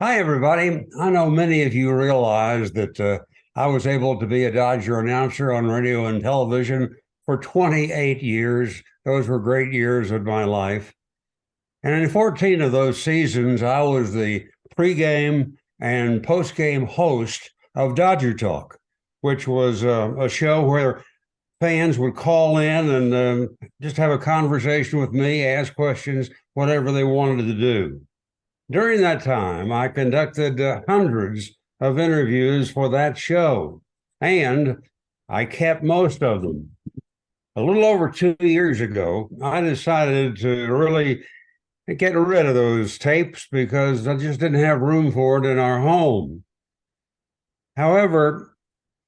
Hi, everybody. I know many of you realize that I was able to be a Dodger announcer on radio and television for 28 years. Those were great years of my life. And in 14 of those seasons, I was the pregame and postgame host of Dodger Talk, which was a show where fans would call in and just have a conversation with me, ask questions, whatever they wanted to do. During that time, I conducted hundreds of interviews for that show, and I kept most of them. A little over 2 years ago, I decided to really get rid of those tapes because I just didn't have room for it in our home. However,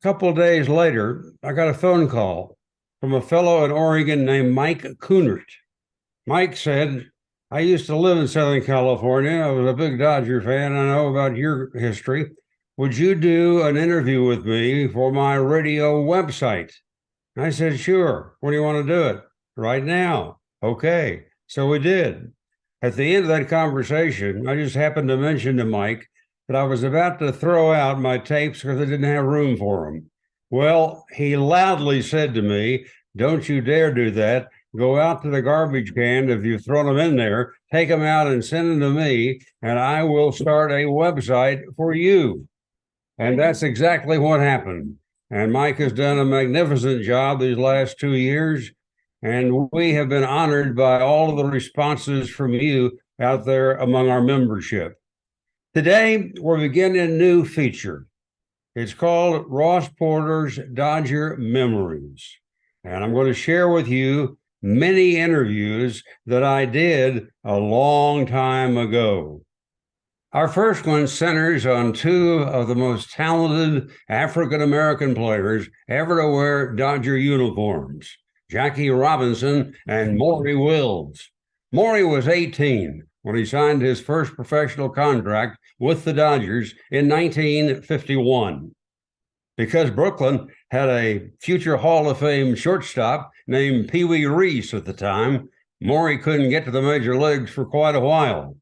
a couple of days later, I got a phone call from a fellow in Oregon named Mike Kunert. Mike said, I used to live in Southern California. I was a big Dodger fan. I know about your history. Would you do an interview with me for my radio website? I said, sure. When do you want to do it? Right now. Okay. So we did. At the end of that conversation, I just happened to mention to Mike that I was about to throw out my tapes because I didn't have room for them. Well, he loudly said to me, don't you dare do that. Go out to the garbage can. If you've thrown them in there, take them out and send them to me, and I will start a website for you. And that's exactly what happened. And Mike has done a magnificent job these last 2 years. And we have been honored by all of the responses from you out there among our membership. Today, we're beginning a new feature. It's called Ross Porter's Dodger Memories. And I'm going to share with you many interviews that I did a long time ago. Our first one centers on two of the most talented African-American players ever to wear Dodger uniforms, Jackie Robinson and Maury Wills. Maury was 18 when he signed his first professional contract with the Dodgers in 1951. Because Brooklyn had a future Hall of Fame shortstop named Pee Wee Reese at the time, Maury couldn't get to the major leagues for quite a while.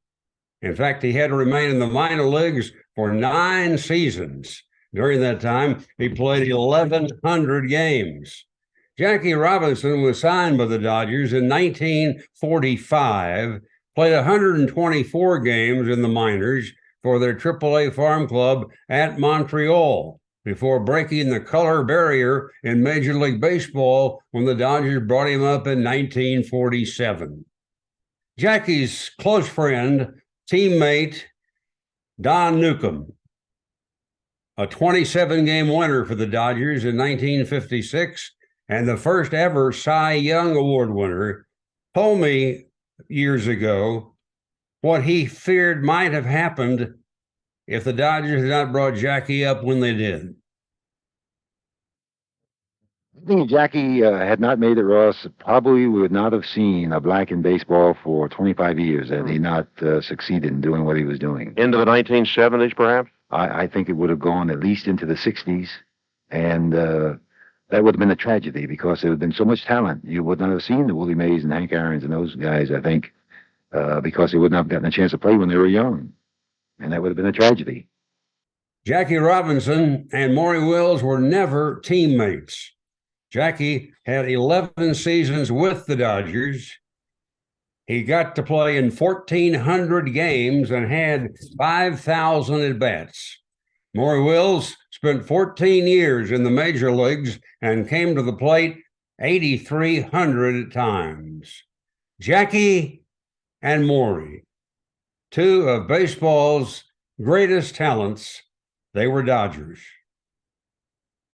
In fact, he had to remain in the minor leagues for 9 seasons. During that time, he played 1,100 games. Jackie Robinson was signed by the Dodgers in 1945, played 124 games in the minors for their AAA farm club at Montreal, before breaking the color barrier in Major League Baseball when the Dodgers brought him up in 1947. Jackie's close friend, teammate, Don Newcombe, a 27-game winner for the Dodgers in 1956 and the first ever Cy Young Award winner, told me years ago what he feared might have happened if the Dodgers had not brought Jackie up when they did. I think if Jackie had not made it, Ross, probably we would not have seen a black in baseball for 25 years had he not succeeded in doing what he was doing. Into the 1970s, perhaps? I think it would have gone at least into the 60s, and that would have been a tragedy because there would have been so much talent. You would not have seen the Willie Mays and Hank Aaron's and those guys, I think, because they would not have gotten a chance to play when they were young, and that would have been a tragedy. Jackie Robinson and Maury Wills were never teammates. Jackie had 11 seasons with the Dodgers. He got to play in 1,400 games and had 5,000 at-bats. Maury Wills spent 14 years in the major leagues and came to the plate 8,300 times. Jackie and Maury, two of baseball's greatest talents, they were Dodgers.